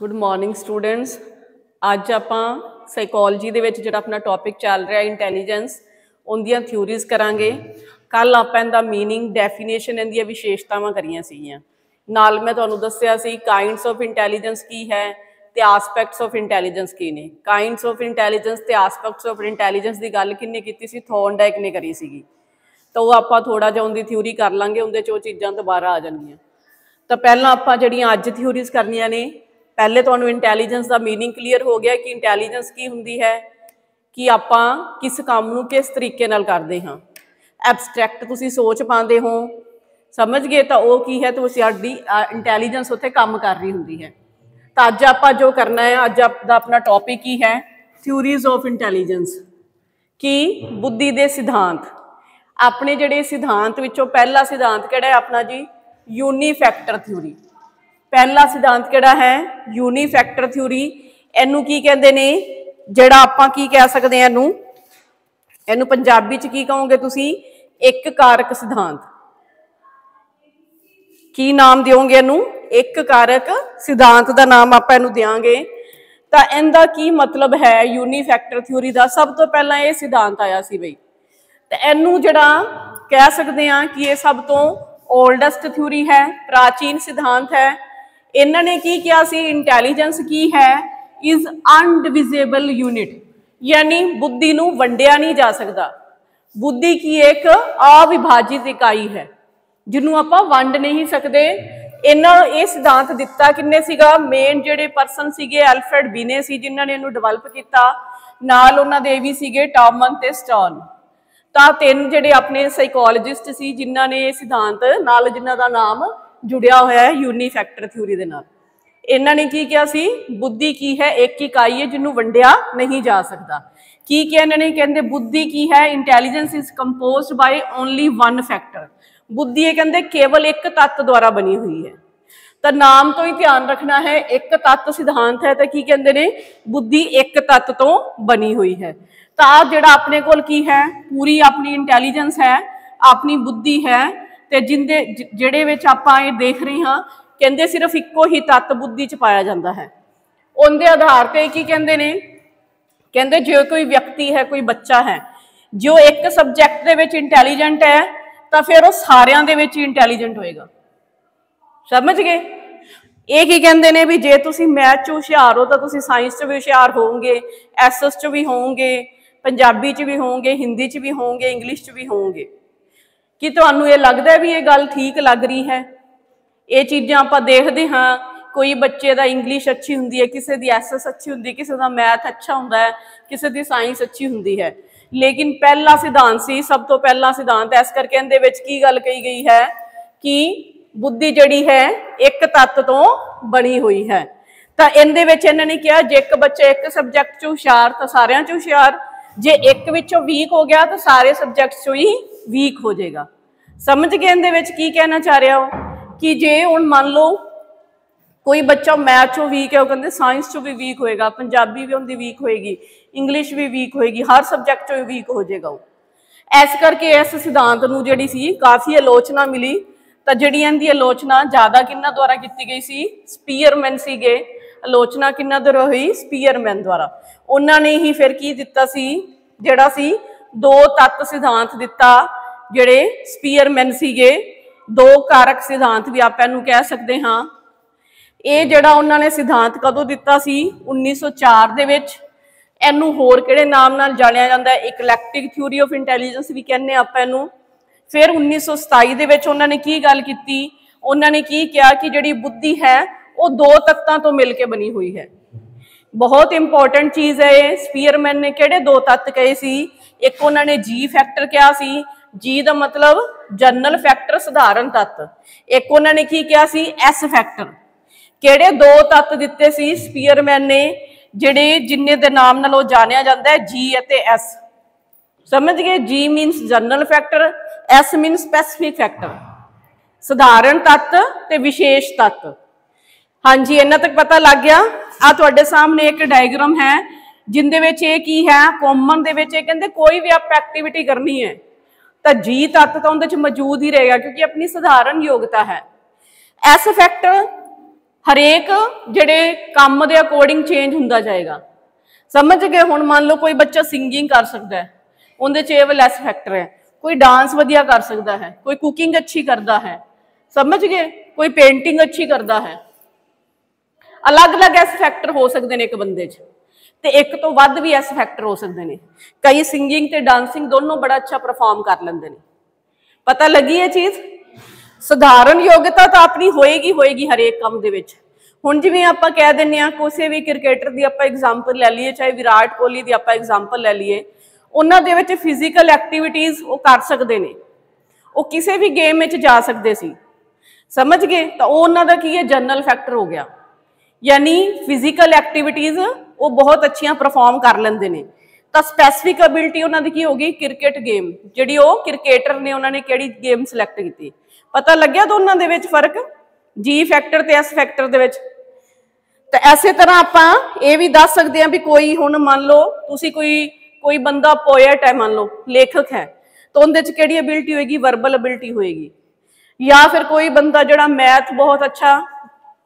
Good morning students. अज आपां psychology दे विच जिहड़ा अपना टॉपिक चल रहा इंटैलीजेंस उनदियां थ्योरीज करांगे। कल आपां इहदा मीनिंग डैफिनेशन इहदियां विशेषतावां करियां सीगियां। नाल मैं तुहानूं दस्सिया सी काइंड्स ऑफ इंटैलीजेंस की है ते आसपैक्ट्स ऑफ इंटैलीजेंस की ने। काइंड्स ऑफ इंटैलीजेंस ते आसपैक्ट्स ऑफ इंटैलीजेंस की गल किन्ने कीती सी? थॉर्नडाइक ने करी सीगी। तो वो आपां थोड़ा जिहा उनदी थ्योरी कर लांगे, उहदे च ओह चीज़ां दोबारा आ जाणगियां। तो पहलां आपां जिहड़ियां अज थ्योरीज करनियां ने, पहले तुहानूं इंटैलीजेंस का मीनिंग क्लीयर हो गया कि इंटैलीजेंस की हुंदी है, कि आपां किस काम नूं किस तरीके नाल करदे हां। एबस्ट्रैक्ट तुसीं सोच पाते हो, समझ गए, तो वह की है, तो साडी इंटैलीजेंस उत्थे काम कर रही हुंदी है। तो अज आपां जो करना है, अज दा अपना टॉपिक ही है थ्योरीज ऑफ इंटैलीजेंस, कि बुद्धि दे सिद्धांत। अपने जिहड़े सिद्धांत विचों पहला सिद्धांत किहड़ा है अपना जी? यूनीफैक्टर थ्योरी। पहला सिद्धांत किहड़ा है? यूनीफैक्टर थ्योरी। इनू की कहते ने, जिहड़ा आपां की कह सकते हैं, इनू पंजाबी च की कहोगे तुसीं? एक कारक सिद्धांत। की नाम दिओगे इनू? एक कारक सिद्धांत का नाम आपां इनू देंगे। तो इनका की मतलब है यूनीफैक्टर थ्योरी का? सब तो पहला ये सिद्धांत आया सी बई, तो इनू जिहड़ा कह सकते हैं कि यह सब तो ओल्डेस्ट थ्योरी है, प्राचीन सिद्धांत है। इन्होंने की किया सी? इंटैलीजेंस की है इज अनडिविजेबल यूनिट, यानी बुद्धि नू वंडिया नहीं जा सकता। बुद्धि की एक अविभाजित इकाई है जिन्हों आप वंड नहीं सकते। इन्हों ये सिद्धांत दिता किन्ने सीगा? मेन जिहड़े परसन सीगे एल्फ्रेड बिने सी, जिन्होंने इनू डिवेलप किया। नाल उन्हां दे भी सीगे टॉमन ते स्टर्न। तो तीन जिहड़े अपने साइकोलॉजिस्ट सी जिन्हां ने सिद्धांत नाल, जिन्हां दा नाम जुड़िया होया है यूनीफैक्टर थ्योरी दे नाल। इन्हां ने की किया सी? बुद्धि की है एक इकाई है जिन्हों वंडिया नहीं जा सकता। की क्या इन्होंने कहते? बुद्धि की है intelligence is composed by only one factor. बुद्धि ये कहते केवल एक तत्व द्वारा बनी हुई है। तो नाम तो ही ध्यान रखना है, एक तत्व सिद्धांत है, तो की कहते हैं? बुद्धि एक तत्व तो बनी हुई है। तो आ जिहड़ा अपने कोल की है, पूरी अपनी इंटैलीजेंस है, अपनी बुद्धि है, तो जिंदे जिहड़े विच आपां ये देख रहे हाँ, कहते सिर्फ इक्को ही तत्व बुद्धि च पाया जाता है। उनके आधार पर की कहते हैं? कहते जो कोई व्यक्ति है, कोई बच्चा है, जो एक सबजैक्ट दे विच इंटैलीजेंट है, तो फिर वो सारियां दे विच इंटैलीजेंट होएगा। समझ गए? ये की कहते हैं भी जे तुसीं मैथ च हुशियार हो तो तुसीं साइंस च भी हुशियार होवोगे, एसएस च भी होवोगे, पंजाबी च भी होवोगे, हिंदी च भी होवोगे, इंग्लिश च भी होवोगे। कि तुहानूं ये लगदा है भी ये गल ठीक लग रही है? ये चीज़ां आपां देखदे हाँ, कोई बच्चे का इंग्लिश अच्छी हुंदी है, किसी की एसएस अच्छी हुंदी है, किसी का मैथ अच्छा हुंदा है, किसी की साइंस अच्छी हुंदी है। लेकिन पहला सिद्धांत सी, सब तो पहला सिद्धांत, इस करके इहदे विच की गल कही गई है कि बुद्धि जिहड़ी है एक तत्व तो बनी हुई है। तो इहदे विच इन्होंने कहा जे एक बच्चा एक सबजैक्ट च हुशियार तो सारियां च हुशियार, जे एक विचों वीक हो गया तो सारे सबजैक्ट चों ही वीक हो जाएगा। समझ गए इहदे विच की कहना चाह रहा हो? कि जे हुण मान लो कोई बच्चा मैथ चो वीक है, वो कहते साइंस चो भी वीक होएगा, पंजाबी भी उनकी वीक होएगी, इंग्लिश भी वीक होएगी, हर सबजैक्ट चो वीक हो जाएगा वो। इस करके इस सिद्धांत नूं जिहड़ी सी काफ़ी आलोचना मिली। तो जिहड़ी इहदी आलोचना ज़्यादा किन्हां द्वारा की गई सी? स्पीयरमैन सीगे। आलोचना किन्हां द्वारा हुई? स्पीयरमैन द्वारा। उन्होंने ही फिर की दिता सी, जिहड़ा सी दो तत्व सिद्धांत दिता, जिहड़े स्पीयरमैन सीगे। दो कारक सिद्धांत भी आप इहनूं कह सकते हाँ। ये जिहड़ा उन्होंने सिद्धांत कदों दिता सी? 1904 दे विच। इनू होर किहड़े नाम नाल जाणिया जांदा है? इकलैक्टिक थ्योरी ऑफ इंटैलीजेंस भी कहने आपां इनू। फिर 1927 दे विच उन्होंने की गल की? उन्होंने की कहा कि जिहड़ी बुद्धि है वो दो तत्तां तो मिल के बनी हुई है। बहुत इंपॉर्टेंट चीज़ है ये। स्पीयरमैन ने किहड़े दो तत्त कहे सी? एक उन्होंने जी फैक्टर कहा सी, जी का मतलब जनरल फैक्टर, साधारण तत्त। एक उन्होंने की कहा सी? S factor. किहड़े दो तत्त दिते सी स्पीयरमैन ने, जिहड़े जिन्ने दे नाम नाल वो जानिया जाता है जी अते एस। समझ गए? G means general factor, S means specific factor, साधारण तत्त ते विशेष तत्त। हाँ जी, इन्ना तक पता लग गया। आ तुहाडे सामने एक डायग्राम है जिंदे विच ये की है? कॉमन दे विच कहंदे कोई भी आप एक्टिविटी करनी है तो जी तत्त तो उहदे च मौजूद ही रहेगा, क्योंकि अपनी साधारण योग्यता है। एस फैक्टर हरेक ਜਿਹੜੇ ਕੰਮ ਦੇ ਅਕੋਰਡਿੰਗ ਚੇਂਜ ਹੁੰਦਾ ਜਾਏਗਾ। ਸਮਝ ਗਏ? ਹੁਣ ਮੰਨ ਲਓ ਕੋਈ ਬੱਚਾ ਸਿੰਗਿੰਗ ਕਰ ਸਕਦਾ ਹੈ, ਉਹਦੇ 'ਚ ਇਹ ਵਾਲਾ ਫੈਕਟਰ ਹੈ। ਕੋਈ ਡਾਂਸ ਵਧੀਆ ਕਰ ਸਕਦਾ ਹੈ, ਕੋਈ ਕੁਕਿੰਗ ਅੱਛੀ ਕਰਦਾ ਹੈ, ਸਮਝ ਗਏ? ਕੋਈ ਪੇਂਟਿੰਗ ਅੱਛੀ ਕਰਦਾ ਹੈ। ਅਲੱਗ-ਅਲੱਗ ਐਸ ਫੈਕਟਰ ਹੋ ਸਕਦੇ ਨੇ ਇੱਕ ਬੰਦੇ 'ਚ, ਤੇ ਇੱਕ ਤੋਂ ਵੱਧ ਵੀ ਐਸ ਫੈਕਟਰ ਹੋ ਸਕਦੇ ਨੇ। ਕਈ ਸਿੰਗਿੰਗ ਤੇ ਡਾਂਸਿੰਗ ਦੋਨੋਂ ਬੜਾ ਅੱਛਾ ਪਰਫਾਰਮ ਕਰ ਲੈਂਦੇ ਨੇ। ਪਤਾ ਲੱਗੀ ਇਹ ਚੀਜ਼? ਸਧਾਰਨ ਯੋਗਤਾ ਤਾਂ ਆਪਣੀ ਹੋਏਗੀ ਹਰੇਕ ਕੰਮ ਦੇ ਵਿੱਚ। ਹੁਣ ਜਿਵੇਂ ਆਪਾਂ ਕਹਿ ਦਿੰਦੇ ਹਾਂ, ਕਿਸੇ ਵੀ ਕ੍ਰਿਕਟਰ ਦੀ ਆਪਾਂ ਐਗਜ਼ਾਮਪਲ ਲੈ ਲਈਏ, ਚਾਹੇ ਵਿਰਾਟ ਕੋਹਲੀ ਦੀ ਆਪਾਂ ਐਗਜ਼ਾਮਪਲ ਲੈ ਲਈਏ, ਉਹਨਾਂ ਦੇ ਵਿੱਚ ਫਿਜ਼ੀਕਲ ਐਕਟੀਵਿਟੀਜ਼ ਉਹ ਕਰ ਸਕਦੇ ਨੇ, ਉਹ ਕਿਸੇ ਵੀ ਗੇਮ ਵਿੱਚ ਜਾ ਸਕਦੇ ਸੀ, ਸਮਝ ਗਏ? ਤਾਂ ਉਹ ਉਹਨਾਂ ਦਾ ਕੀ ਹੈ, ਜਨਰਲ ਫੈਕਟਰ ਹੋ ਗਿਆ। यानी फिजिकल एक्टिविटीज वो बहुत अच्छियां परफॉर्म कर लेंदे ने। तो स्पैसिफिक एबिलिटी उन्होंने की होगी क्रिकेट गेम, जी क्रिकेटर ने उन्होंने केड़ी गेम सिलेक्ट की। पता लग्या दोनों दे विच फर्क, जी फैक्टर ते एस फैक्टर दे विच। तो इस तरह आपां ये भी दस सकते हैं भी कोई हुण मान लो तुसी कोई बंदा पोएट है, मान लो लेखक है, तो उनदे च केड़ी एबिलिटी होएगी, वर्बल एबिलिटी होएगी। या फिर कोई बंदा जिहड़ा मैथ बहुत अच्छा,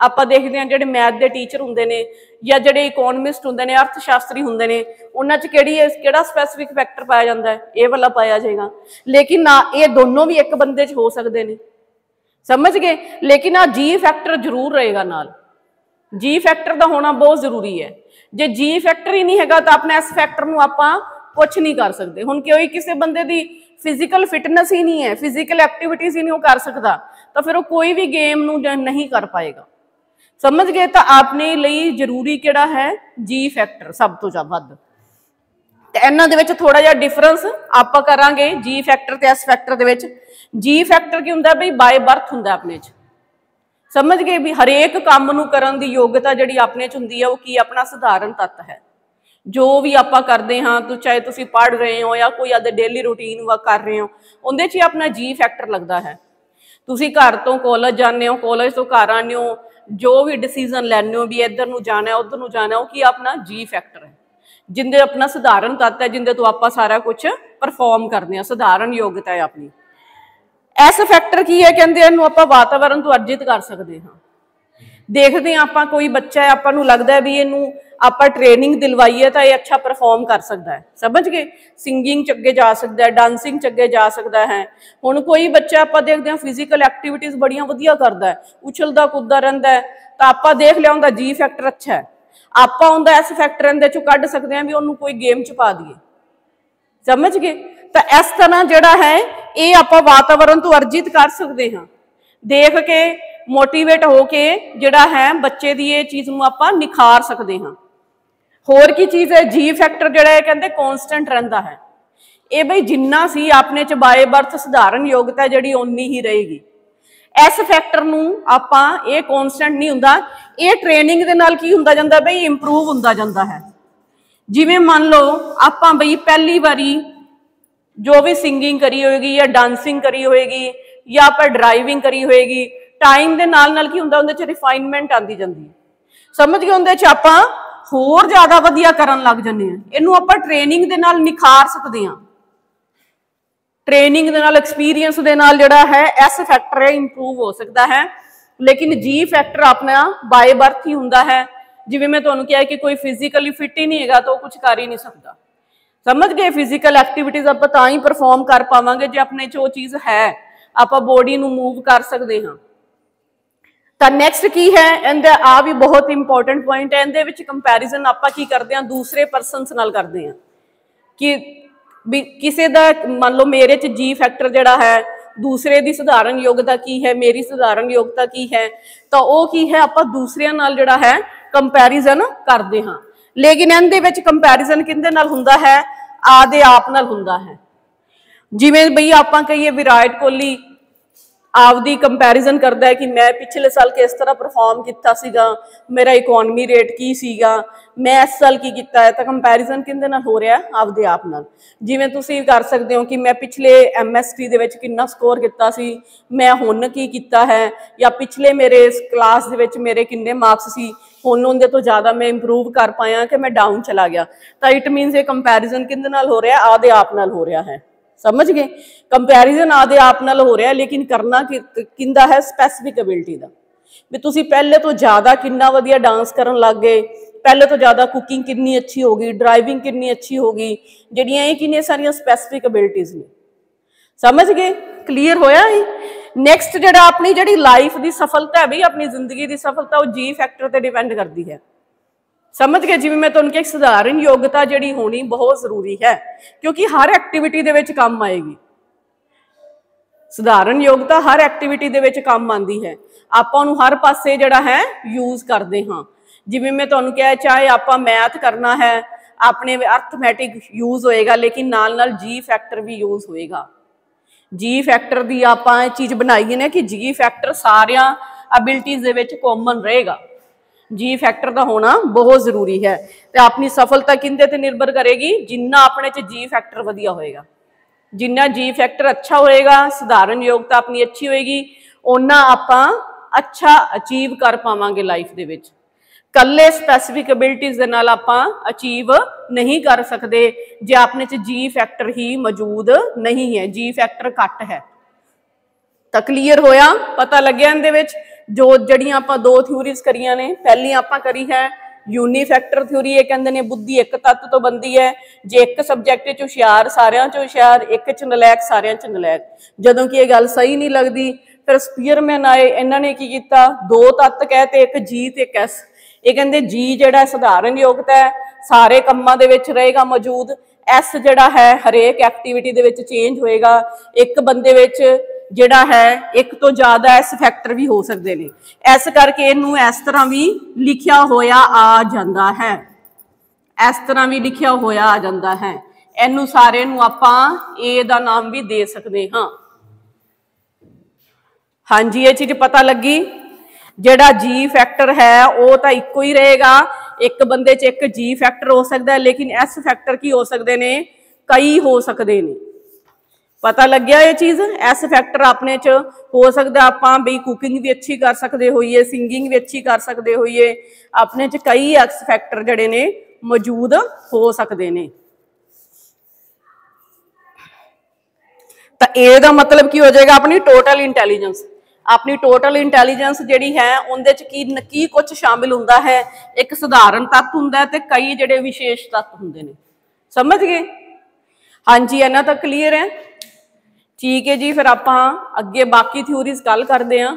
ਆਪਾਂ ਦੇਖਦੇ ਹਾਂ ਜਿਹੜੇ ਮੈਥ ਦੇ ਟੀਚਰ ਹੁੰਦੇ ਨੇ ਜਾਂ ਜਿਹੜੇ ਇਕੋਨੋਮਿਸਟ ਹੁੰਦੇ ਨੇ, ਅਰਥ ਸ਼ਾਸਤਰੀ ਹੁੰਦੇ ਨੇ, ਉਹਨਾਂ 'ਚ ਕਿਹੜਾ ਸਪੈਸੀਫਿਕ ਫੈਕਟਰ ਪਾਇਆ ਜਾਂਦਾ ਹੈ, ਇਹ ਵਾਲਾ ਪਾਇਆ ਜਾਏਗਾ। ਲੇਕਿਨ ਨਾ ਇਹ ਦੋਨੋਂ ਵੀ ਇੱਕ ਬੰਦੇ 'ਚ ਹੋ ਸਕਦੇ ਨੇ, ਸਮਝ ਗਏ? ਲੇਕਿਨ ਆ ਜੀ ਫੈਕਟਰ ਜ਼ਰੂਰ ਰਹੇਗਾ ਨਾਲ, ਜੀ ਫੈਕਟਰ ਦਾ ਹੋਣਾ ਬਹੁਤ ਜ਼ਰੂਰੀ ਹੈ। ਜੇ ਜੀ ਫੈਕਟਰ ਹੀ ਨਹੀਂ ਹੈਗਾ ਤਾਂ ਆਪਣੇ ਇਸ ਫੈਕਟਰ ਨੂੰ ਆਪਾਂ ਕੁਛ ਨਹੀਂ ਕਰ ਸਕਦੇ। ਹੁਣ ਕੋਈ ਕਿਸੇ ਬੰਦੇ ਦੀ ਫਿਜ਼ੀਕਲ ਫਿਟਨੈਸ ਹੀ नहीं है, फिजिकल एक्टिविटीज ही नहीं वो कर सकता, तो फिर वो कोई भी गेम नहीं कर पाएगा, समझ गए? तो अपने लिए जरूरी किहड़ा है, जी फैक्टर सब तो वध। ते इन्हां दे विच थोड़ा जिहा डिफरेंस आपां करांगे जी फैक्टर ते एस फैक्टर दे विच। जी फैक्टर की हुंदा बई बाय बर्थ हुंदा अपने च, समझ गए? भी हरेक काम नूं करन दी योग्यता जिहड़ी अपने च हुंदी है वो की अपना सधारण तत्त है। जो भी आपां करदे हां, तो चाहे तुसीं पढ़ रहे हो या कोई आदे डेली रूटीन वर्क कर रहे हो, उहदे च अपना जी फैक्टर लगदा है। तुसीं घर तो कॉलेज जाने हो, कॉलेज तो घर आने हो, जो भी डिसीजन लैने हो भी इधर नूं जाना है उधर नूं जाना है, वो की अपना जी फैक्टर है, जिंदे अपना सधारण तत्त है, जिंदे तो आपां सारा कुछ परफॉर्म करते हैं, सधारण योग्यता है अपनी। एस फैक्टर की है, कहते हैं आपां वातावरण तो अर्जित कर सकते हैं। देखते हैं आपां कोई बच्चा है, आपां नूं लगदा है भी इहनूं आपां ट्रेनिंग दिलवाईए तो ये अच्छा परफॉर्म कर सकता है, समझ गए? सिंगिंग च अगे जा सकता है, डांसिंग च अगे जा सकता है। हुण कोई बच्चा आपां देखते हैं फिजिकल एक्टिविटीज़ बड़ियां वधिया करता है, उछलदा कूददा रहिंदा है, तो आपां देख लिया उहदा जी फैक्टर अच्छा है, आपां उहदा एस फैक्टर इहदे चों कढ सकते हैं भी उहनूं कोई गेम च पा दईए, समझ गए? तो इस तरह जिहड़ा है ये आपां वातावरण तो अर्जित कर सकते हैं, देख के मोटिवेट होके जिहड़ा है बच्चे दी ये चीज़ नूं आपां निखार सकते हैं। होर की चीज़ है, जी फैक्टर जिहड़ा है कहते कॉन्सटेंट रहिंदा है, ये बई जिन्ना सी अपने च बाय बर्थ सधारण योग्यता जिहड़ी उन्नी ही रहेगी। इस फैक्टर नूं आपां ये कॉन्सटेंट नहीं हुंदा, ये ट्रेनिंग दे नाल की हुंदा जांदा बई इंप्रूव हुंदा जांदा है। जिवें मान लो आपां बई पहली बारी जो भी सिंगिंग करी होएगी या डांसिंग करी होएगी या आपां ड्राइविंग करी होएगी, टाइम दे नाल नाल की हुंदा उहदे च रिफाइनमेंट आंदी जांदी है, समझ गए? उहदे च आपां होर ज़्यादा वधिया करन लग जांदे हां, इहनूं आपां ट्रेनिंग दे नाल निखार सकदे हां। ट्रेनिंग दे नाल एक्सपीरियंस दे नाल जिहड़ा है एस फैक्टर है इंप्रूव हो सकता है, लेकिन जी फैक्टर अपना बाय बर्थ ही हुंदा है। जिवें मैं तुहानूं कहा कि कोई फिजिकली फिट ही नहीं हैगा तो कुछ कर ही नहीं सकता, समझ गए? फिजिकल एक्टिविटीज़ आपां तां ही परफॉर्म कर पावांगे जे अपने च वो चीज़ है, आपां बॉडी नूं मूव कर सकते हैं। तो नैक्सट की है, इहदे आ भी बहुत इंपॉर्टेंट पॉइंट है, इहदे विच कंपैरिजन आपां की करते हैं दूसरे परसनस नाल करते हैं कि भी किसी दा मान लो मेरे च जी फैक्टर जिहड़ा है, दूसरे दी सधारण योग्यता की है, मेरी सधारण योग्यता की है, तो वो की है आपां दूसरिਆਂ नाल जिहड़ा है कंपैरिजन करते हाँ। लेकिन इहदे विच कंपैरिजन किहदे नाल हुंदा है, आदे आप नाल हुंदा है। जिवें बई आपां कहिए विराट कोहली आपदी कंपैरिजन करता है कि मैं पिछले साल किस तरह परफॉर्म किया सीगा, मेरा इकोनॉमी रेट की सीगा, मैं इस साल की किया है, तो कंपैरिजन किहदे नाल हो रहा है, आपदे आप नाल। जिवें तुसीं कर सकते हो कि मैं पिछले MST दे विच कितना स्कोर किया सी, मैं हुण की किया है, या पिछले मेरे क्लास दे विच मेरे किन्ने मार्क्स सी, हुण उहदे तो ज़्यादा मैं इंप्रूव कर पाया कि मैं डाउन चला गया। तो इट मीनस ये कंपैरिजन किहदे नाल हो रहा है, आदे आप नाल हो रहा है, समझ गए? कंपैरिजन आदे आप नाल हो रहा है, लेकिन करना किंदा है, स्पैसिफिक एबिलिटी का। भी तुसी पहले तो ज़्यादा कितना वधिया डांस करन लग गए, पहले तो ज़्यादा कुकिंग कितनी अच्छी होगी, ड्राइविंग कितनी अच्छी होगी, जिहड़ियां ये कितनी सारियां स्पैसिफिक एबिलिटीज़ ने। समझ गए? क्लीयर होया ही। नैक्सट जिहड़ा अपनी जिहड़ी लाइफ की सफलता है बई, अपनी जिंदगी की सफलता वो जी फैक्टर पर डिपेंड करती है। समझ गए? जिवें मैं तुहानूं कहा सधारण योग्यता जिहड़ी होनी बहुत जरूरी है, क्योंकि हर एक्टिविटी दे विच काम आएगी। सधारण योग्यता हर एक्टिविटी दे विच काम आती है, आपां नूं हर पासे जिहड़ा है यूज करते हाँ। जिवें मैं तुहानूं कहा चाहे आपां मैथ करना है, अपने अर्थमैटिक यूज होएगा, लेकिन नाल नाल जी फैक्टर भी यूज होएगा। जी फैक्टर की आपां चीज़ बनाई है कि जी फैक्टर सारिया एबिलिटीज़ दे विच कॉमन रहेगा। जी फैक्टर का होना बहुत जरूरी है। तो अपनी सफलता किंदे ते निर्भर करेगी? जिन्ना अपने च जी फैक्टर वधिया होएगा, जिन्ना जी फैक्टर अच्छा होएगा, सधारण योग्यता अपनी अच्छी होएगी, उन्ना आपां अच्छा अचीव कर पावांगे लाइफ दे विच। कल्ले स्पैसिफिक एबिलिटीज़ दे नाल आपां अचीव नहीं कर सकते जे अपने च जी फैक्टर ही मौजूद नहीं है, जी फैक्टर घट है। तो क्लीयर होया? पता लग्या इहदे विच जो जड़ियां आपां दो थ्योरीज करियां ने। पहली आपां करी है यूनीफैक्टर थ्योरी, ये कहंदे ने बुद्धि एक तत्त तो बनती है, जे एक सबजैक्ट च हुशियार सारियां च हुशियार, एक च नलैक सारियां च नलैक। जदों कि ये गल सही नहीं लगती, फिर स्पीयरमैन आए, इन्होंने की कीता, दो तत्त कहते, एक जी ते एक एस। ये कहंदे जी जिहड़ा सधारण योग्यता है सारे कामां दे विच रहेगा मौजूद, एस जिहड़ा है हरेक एक्टिविटी दे विच चेंज होएगा। एक बंदे विच जिहड़ा है एक तो ज़्यादा एस फैक्टर भी हो सकते हैं, इस करके इनू इस तरह भी लिखिया होया आ जाता है, इस तरह भी लिखिया होया आ जाता है। इनू सारे नू आपां ए दा नाम भी दे सकते हाँ। हाँ जी, ये चीज़ पता लगी। जिहड़ा जी फैक्टर है वो तो इक्को ही रहेगा, एक बंदे च एक जी फैक्टर हो सकता है, लेकिन एस फैक्टर की हो सकते हैं, कई हो सकते हैं। पता लग गया ये चीज़? एस फैक्टर अपने च हो सकता आपां बई कुकिंग भी अच्छी कर सकते होइए, सिंगिंग भी अच्छी कर सकते होइए, अपने च कई एस फैक्टर जिहड़े ने मौजूद हो सकते हैं। तो ए दा मतलब की हो जाएगा अपनी टोटल इंटैलीजेंस। अपनी टोटल इंटैलीजेंस जिहड़ी है उहदे च की कुछ शामिल हुंदा है, एक सधारण तत्त हुंदा है ते कई जिहड़े विशेष तत्त हुंदे ने। समझ गए? हाँ जी, इन्ना तक क्लीयर है? ठीक है जी, फिर आपां अगे बाकी थ्योरीज कल करते हैं।